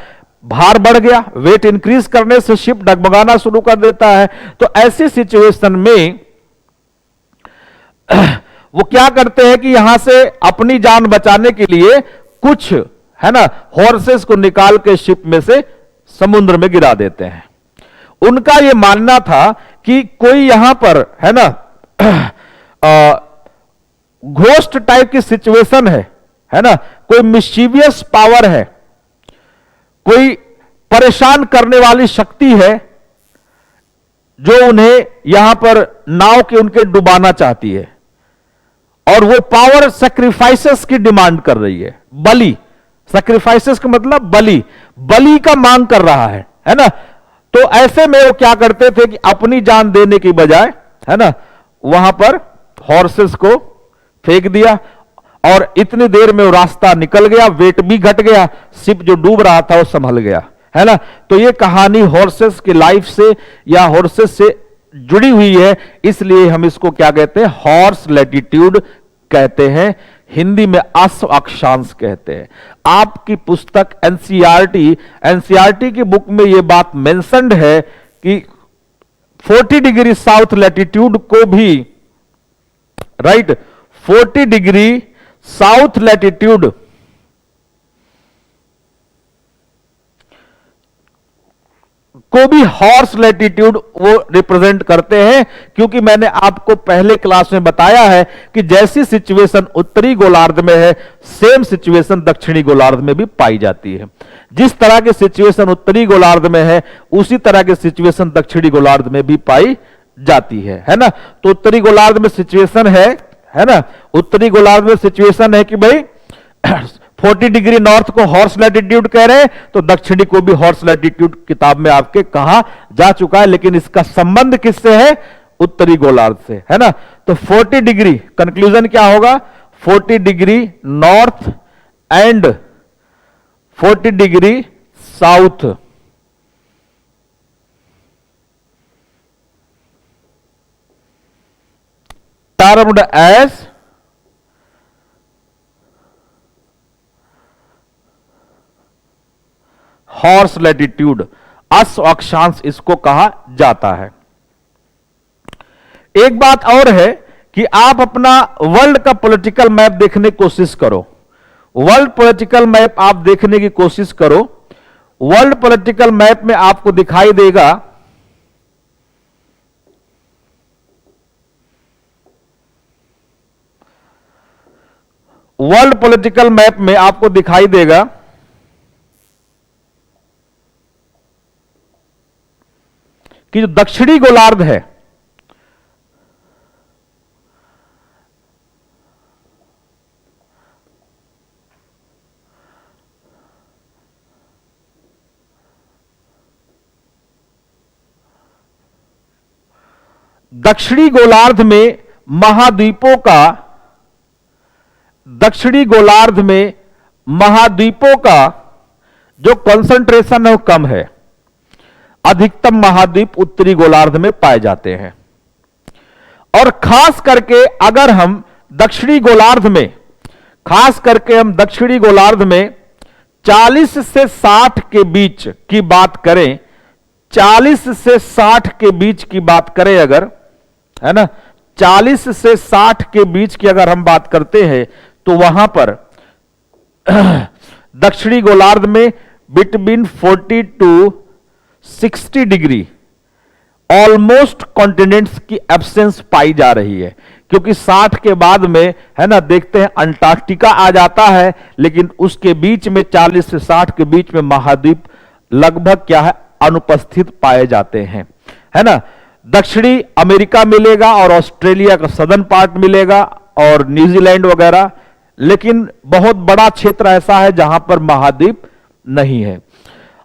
Speaker 1: भार बढ़ गया, वेट इंक्रीज करने से शिप डगमगाना शुरू कर देता है. तो ऐसी सिचुएशन में वो क्या करते हैं कि यहां से अपनी जान बचाने के लिए कुछ, है ना, हॉर्सेस को निकाल के शिप में से समुद्र में गिरा देते हैं. उनका यह मानना था कि कोई यहां पर, है ना, घोस्ट टाइप की सिचुएशन है ना, कोई मिस्चीवियस पावर है, कोई परेशान करने वाली शक्ति है जो उन्हें यहां पर नाव के उनके डुबाना चाहती है. और वो पावर सैक्रिफाइसेस की डिमांड कर रही है. बलि, सैक्रिफाइसेस का मतलब बलि का मांग कर रहा है ना. तो ऐसे में वो क्या करते थे कि अपनी जान देने की बजाय, है ना, वहां पर हॉर्सेस को फेंक दिया और इतनी देर में वो रास्ता निकल गया, वेट भी घट गया, शिप जो डूब रहा था वो संभल गया, है ना. तो ये कहानी हॉर्सेस की लाइफ से या हॉर्सेस से जुड़ी हुई है, इसलिए हम इसको क्या कहते हैं? हॉर्स लैटिट्यूड कहते हैं. हिंदी में अश्व अक्षांश कहते हैं. आपकी पुस्तक एनसीईआरटी की बुक में यह बात मेंशन्ड है कि 40 डिग्री साउथ लैटिट्यूड को भी, राइट, 40 डिग्री साउथ को भी हॉर्स लैटिट्यूड वो रिप्रेजेंट करते हैं, क्योंकि मैंने आपको पहले क्लास में बताया है कि जैसी सिचुएशन उत्तरी गोलार्ध में है, सेम सिचुएशन दक्षिणी गोलार्ध में भी पाई जाती है। जिस तरह की सिचुएशन उत्तरी गोलार्ध में है, उसी तरह की सिचुएशन दक्षिणी गोलार्ध में भी पाई जाती है ना। तो उत्तरी गोलार्ध में सिचुएशन है ना, उत्तरी गोलार्ध में सिचुएशन है कि भाई 40 डिग्री नॉर्थ को हॉर्स लैटिट्यूड कह रहे हैं, तो दक्षिणी को भी हॉर्स लैटिट्यूड किताब में आपके कहा जा चुका है, लेकिन इसका संबंध किससे है? उत्तरी गोलार्ध से, है ना। तो 40 डिग्री कंक्लूजन क्या होगा? 40 degree north and 40 degree south termed as horse latitude, अश्व अक्षांश इसको कहा जाता है। एक बात और है कि आप अपना वर्ल्ड का पॉलिटिकल मैप देखने की कोशिश करो, वर्ल्ड पॉलिटिकल मैप आप देखने की कोशिश करो। वर्ल्ड पॉलिटिकल मैप में आपको दिखाई देगा वर्ल्ड पॉलिटिकल मैप में आपको दिखाई देगा कि जो दक्षिणी गोलार्ध है, दक्षिणी गोलार्ध में महाद्वीपों का, दक्षिणी गोलार्ध में महाद्वीपों का जो कंसंट्रेशन है वो कम है। अधिकतम महाद्वीप उत्तरी गोलार्ध में पाए जाते हैं। और खास करके अगर हम दक्षिणी गोलार्ध में, खास करके हम दक्षिणी गोलार्ध में 40 से 60 के बीच की बात करें, 40 से 60 के बीच की बात करें अगर, है ना, 40 से 60 के बीच की अगर हम बात करते हैं, तो वहां पर दक्षिणी गोलार्ध में between 40 to 60 degree almost continents की एब्सेंस पाई जा रही है। क्योंकि 60 के बाद में, है ना, देखते हैं अंटार्कटिका आ जाता है, लेकिन उसके बीच में 40 से 60 के बीच में महाद्वीप लगभग क्या है, अनुपस्थित पाए जाते हैं, है ना। दक्षिणी अमेरिका मिलेगा और ऑस्ट्रेलिया का सदर्न पार्ट मिलेगा और न्यूजीलैंड वगैरह, लेकिन बहुत बड़ा क्षेत्र ऐसा है जहां पर महाद्वीप नहीं है।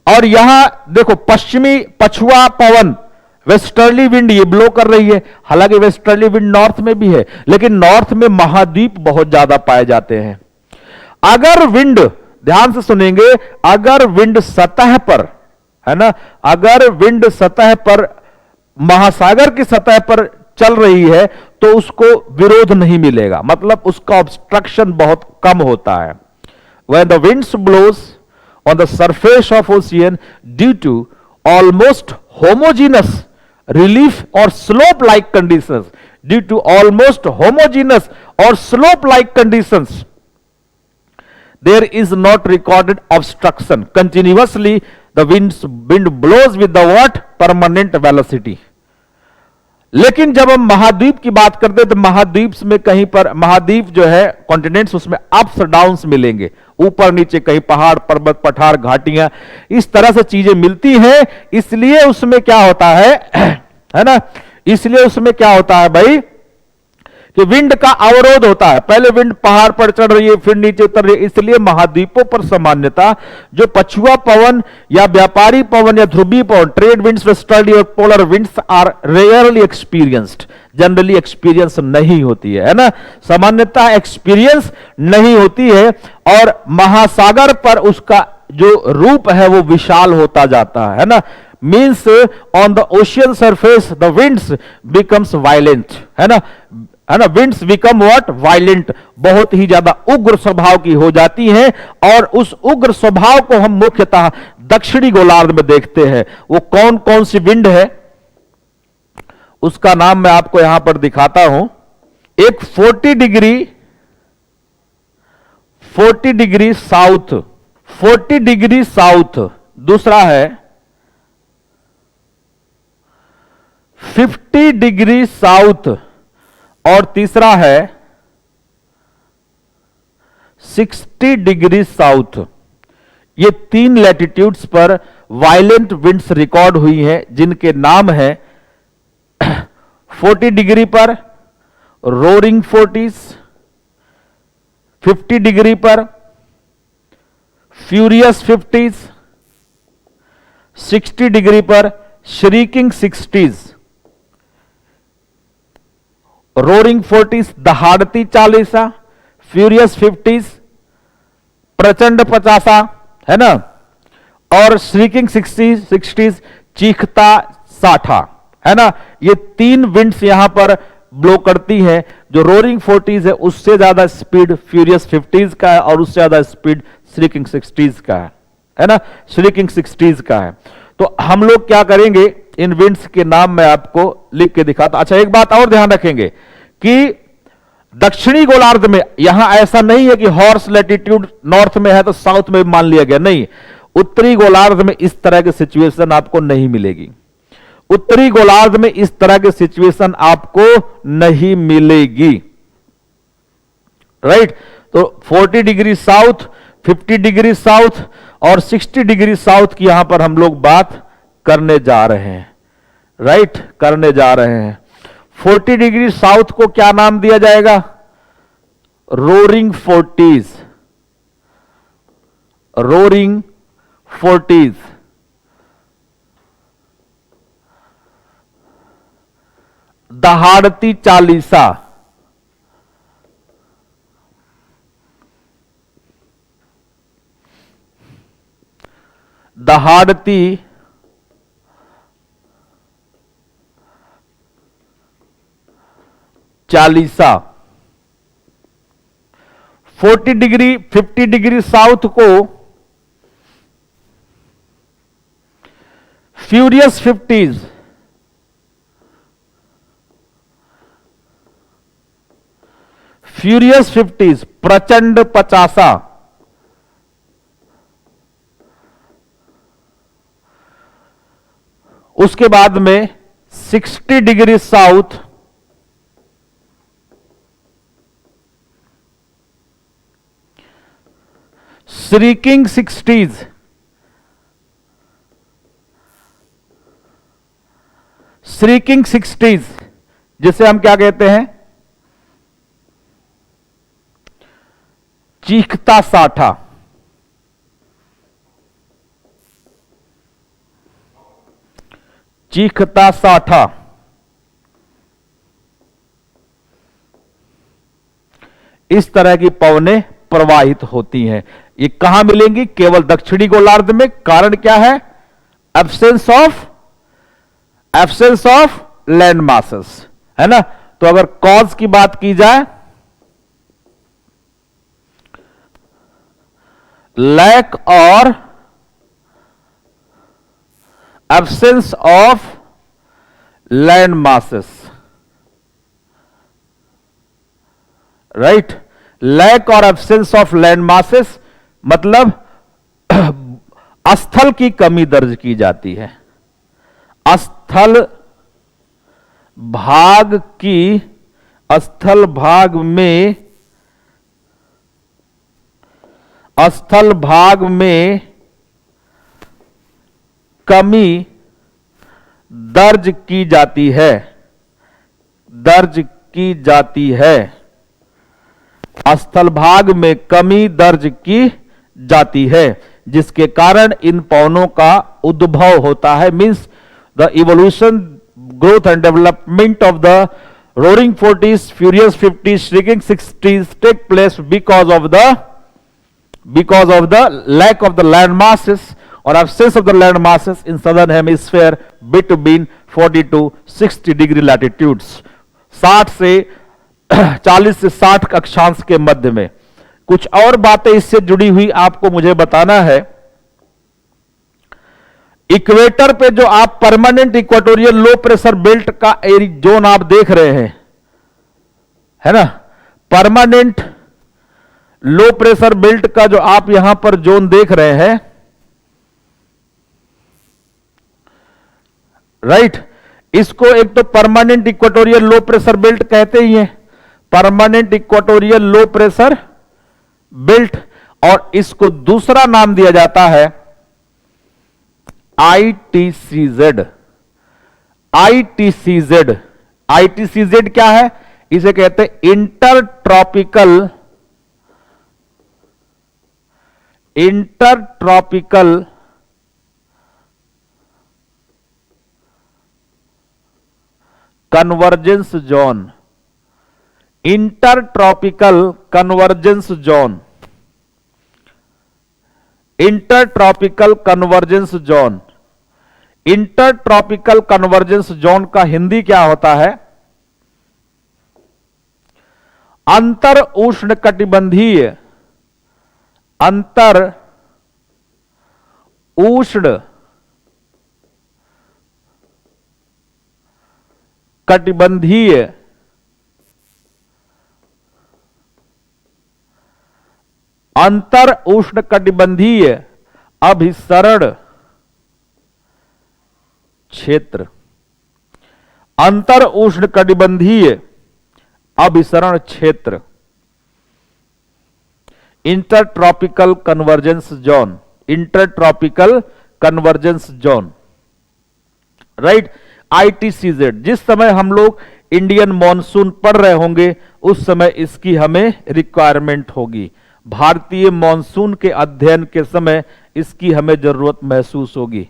Speaker 1: और यहां देखो पश्चिमी पछुआ पवन, वेस्टर्ली विंड ये ब्लो कर रही है। हालांकि वेस्टर्ली विंड नॉर्थ में भी है, लेकिन नॉर्थ में महाद्वीप बहुत ज्यादा पाए जाते हैं। अगर विंड, ध्यान से सुनेंगे, अगर विंड सतह पर, है ना, अगर विंड सतह पर, महासागर की सतह पर चल रही है, तो उसको विरोध नहीं मिलेगा, मतलब उसका ऑब्स्ट्रक्शन बहुत कम होता है। When the winds blows on the surface of ocean due to almost homogeneous relief or slope-like conditions, due to almost homogeneous or slope-like conditions, there is not recorded obstruction. Continuously, the wind blows with the what? Permanent velocity. लेकिन जब हम महाद्वीप की बात करते हैं तो महाद्वीप में कहीं पर, महाद्वीप जो है कॉन्टिनेंट्स, उसमें अप्स डाउन्स मिलेंगे, ऊपर नीचे, कहीं पहाड़ पर्वत पठार घाटियां, इस तरह से चीजें मिलती हैं। इसलिए उसमें क्या होता है ना, इसलिए उसमें क्या होता है भाई कि विंड का अवरोध होता है। पहले विंड पहाड़ पर चढ़ रही है, फिर नीचे उतर रही है। इसलिए महाद्वीपों पर सामान्यतः जो पछुआ पवन या व्यापारी पवन या ध्रुवीय पवन, ट्रेड विंड्स, वेस्टर्ली और polar winds are rarely experienced, generally experience नहीं होती है ना, सामान्यतः एक्सपीरियंस नहीं होती है। और महासागर पर उसका जो रूप है वो विशाल होता जाता है ना। Means on the ocean surface the winds becomes violent, है ना, है ना, विंड्स बिकम व्हाट? वायलेंट, बहुत ही ज्यादा उग्र स्वभाव की हो जाती हैं। और उस उग्र स्वभाव को हम मुख्यतः दक्षिणी गोलार्ध में देखते हैं। वो कौन कौन सी विंड है उसका नाम मैं आपको यहां पर दिखाता हूं। एक 40 डिग्री साउथ, 40 डिग्री साउथ, दूसरा है 50 डिग्री साउथ और तीसरा है 60 डिग्री साउथ। ये 3 लैटिट्यूड्स पर वायलेंट विंड्स रिकॉर्ड हुई हैं, जिनके नाम है 40 डिग्री पर रोरिंग 40s, 50 डिग्री पर फ्यूरियस 50s, 60 डिग्री पर shrieking 60s। Roaring 40s दहाड़ती 40, furious 50s प्रचंड 50, है ना, और श्रीकिंग 60s चीखता 60, है ना। ये 3 विंड्स यहां पर ब्लो करती हैं। जो रोरिंग 40s है उससे ज्यादा स्पीड फ्यूरियस 50s का है और उससे ज्यादा स्पीड श्रीकिंग 60s का है ना, श्रीकिंग 60s का है। तो हम लोग क्या करेंगे, इन विंड्स के नाम मैं आपको लिख के दिखाता। अच्छा, एक बात और ध्यान रखेंगे कि दक्षिणी गोलार्ध में यहां ऐसा नहीं है कि हॉर्स लैटिट्यूड नॉर्थ में है तो साउथ में मान लिया गया, नहीं। उत्तरी गोलार्ध में इस तरह की सिचुएशन आपको नहीं मिलेगी। उत्तरी गोलार्ध में इस तरह की सिचुएशन आपको नहीं मिलेगी, राइट। तो 40 डिग्री साउथ, 50 डिग्री साउथ और 60 डिग्री साउथ की यहां पर हम लोग बात करने जा रहे हैं, राइट, करने जा रहे हैं। 40 डिग्री साउथ को क्या नाम दिया जाएगा, roaring 40s, roaring 40s। दहाड़ती 40, दहाड़ती 40। 40 degree 50 degree south को फ्यूरियस 50s, फ्यूरियस 50s प्रचंड 50, उसके बाद में 60 degree south shrieking 60s, shrieking 60s जिसे हम क्या कहते हैं, चीखता 60, चीखता 60। इस तरह की पवनें प्रवाहित होती हैं। ये कहां मिलेंगी, केवल दक्षिणी गोलार्ध में। कारण क्या है, एब्सेंस ऑफ लैंड मासेस, है ना। तो अगर कॉज की बात की जाए, लैक और absence of land masses, right. Lack और एब्सेंस ऑफ लैंड मासेस मतलब स्थल की कमी दर्ज की जाती है। स्थल भाग की, स्थल भाग में, स्थल भाग में कमी दर्ज की जाती है, दर्ज की जाती है। स्थल भाग में कमी दर्ज की जाती है, जिसके कारण इन पवनों का उद्भव होता है। Means the evolution, growth and development of the roaring 40s, furious 50s, shrieking 60s take place because of the lack of the land masses or absence of the land masses in southern hemisphere between 40 to 60 degree latitudes। 40 से 60 अक्षांश के मध्य में। कुछ और बातें इससे जुड़ी हुई आपको मुझे बताना है। इक्वेटर पे जो आप permanent equatorial low pressure belt का जोन आप देख रहे हैं, है ना, परमानेंट लो प्रेशर बेल्ट का जो आप यहां पर जोन देख रहे हैं, राइट, इसको एक तो permanent equatorial low pressure belt कहते ही हैं, permanent equatorial low pressure belt, और इसको दूसरा नाम दिया जाता है ITCZ। ITCZ, ITCZ क्या है? इसे कहते हैं intertropical convergence zone, intertropical convergence zone, intertropical convergence zone. Intertropical convergence zone का हिंदी क्या होता है? अंतर उष्णकटिबंधीय, अंतर उष्ण कटिबंधीय अंतर उष्णकटिबंधीय अभिसरण क्षेत्र, अंतर उष्णकटिबंधीय अभिसरण क्षेत्र, intertropical convergence zone, intertropical convergence zone, right. ITCZ, जिस समय हम लोग इंडियन मॉनसून पढ़ रहे होंगे उस समय इसकी हमें रिक्वायरमेंट होगी, भारतीय मॉनसून के अध्ययन के समय इसकी हमें जरूरत महसूस होगी,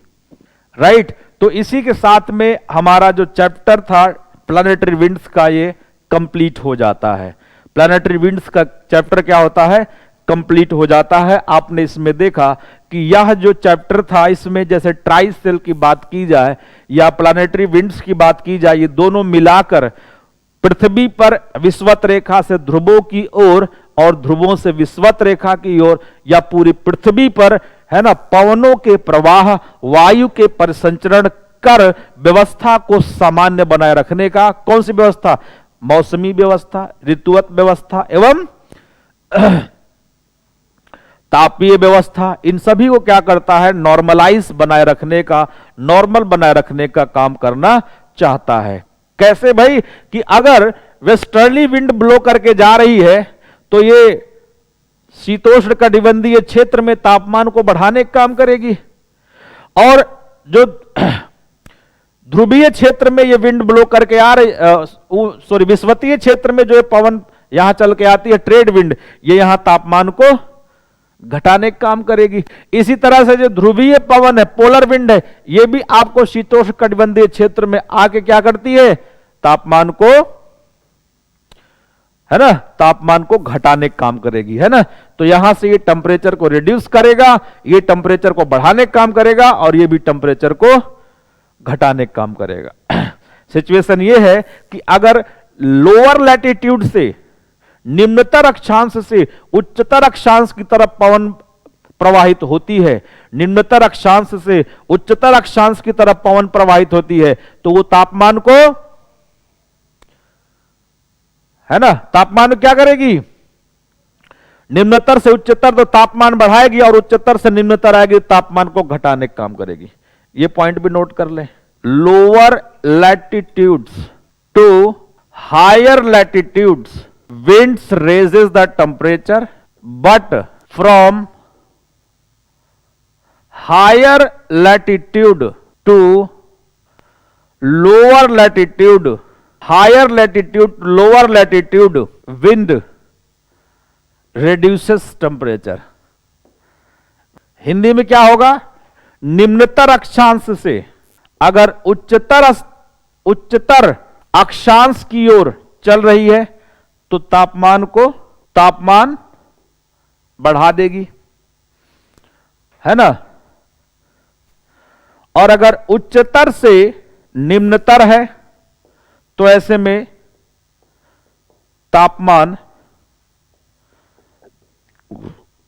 Speaker 1: राइट। तो इसी के साथ में हमारा जो चैप्टर था प्लानिटरी विंड्स का ये कंप्लीट हो जाता है। प्लानिटरी विंड्स का चैप्टर क्या होता है? कंप्लीट हो जाता है। आपने इसमें देखा कि यह जो चैप्टर था इसमें जैसे ट्राई सेल की बात की जाए या प्लानिटरी विंड्स की बात की जाए, ये दोनों मिलाकर पृथ्वी पर विषुवत रेखा से ध्रुवों की ओर और ध्रुवों से विषुवत रेखा की ओर या पूरी पृथ्वी पर, है ना, पवनों के प्रवाह, वायु के परिसंचरण कर व्यवस्था को सामान्य बनाए रखने का, कौन सी व्यवस्था? मौसमी व्यवस्था, ऋतुवत व्यवस्था एवं तापीय व्यवस्था, इन सभी को क्या करता है? नॉर्मलाइज बनाए रखने का, नॉर्मल बनाए रखने का काम करना चाहता है। कैसे भाई? कि अगर वेस्टर्ली विंड ब्लो करके जा रही है तो ये शीतोष्ण कटिबंधीय क्षेत्र में तापमान को बढ़ाने का काम करेगी, और जो ध्रुवीय क्षेत्र में ये विंड ब्लो करके आ रही, सॉरी विषुवतीय क्षेत्र में जो ये पवन यहां चल के आती है, ट्रेड विंड, ये यहां तापमान को घटाने का काम करेगी। इसी तरह से जो ध्रुवीय पवन है, पोलर विंड है, ये भी आपको शीतोष्ण कटिबंधीय क्षेत्र में आके क्या करती है? तापमान को, है ना, तापमान को घटाने का काम करेगी, है ना। तो यहां से ये टेम्परेचर को रिड्यूस करेगा, ये टेम्परेचर को बढ़ाने का काम करेगा, और ये भी टेम्परेचर को घटाने का काम करेगा। सिचुएशन ये है कि अगर लोअर लैटिट्यूड से, निम्नतर अक्षांश से उच्चतर अक्षांश की तरफ पवन प्रवाहित होती है, निम्नतर अक्षांश से उच्चतर अक्षांश की तरफ पवन प्रवाहित होती है, तो वो तापमान को, है ना, तापमान क्या करेगी? निम्नतर से उच्चतर तो तापमान बढ़ाएगी, और उच्चतर से निम्नतर आएगी, तापमान को घटाने का काम करेगी। ये पॉइंट भी नोट कर लें। Lower latitudes to higher latitudes winds raises the temperature, but from higher latitude to lower latitude, higher latitude to lower latitude wind reduces temperature। Hindi में क्या होगा? निम्नतर अक्षांश से अगर उच्चतर अक्षांश की ओर चल रही है तो तापमान बढ़ा देगी, है ना। और अगर उच्चतर से निम्नतर है तो ऐसे में तापमान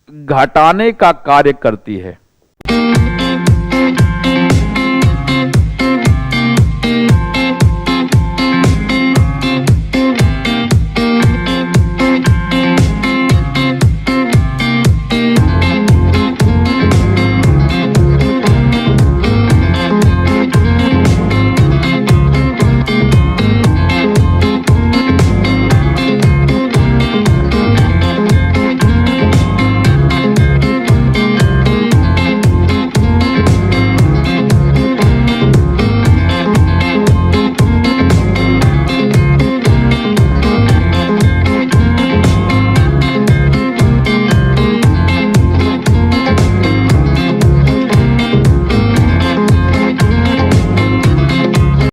Speaker 1: घटाने का कार्य करती है।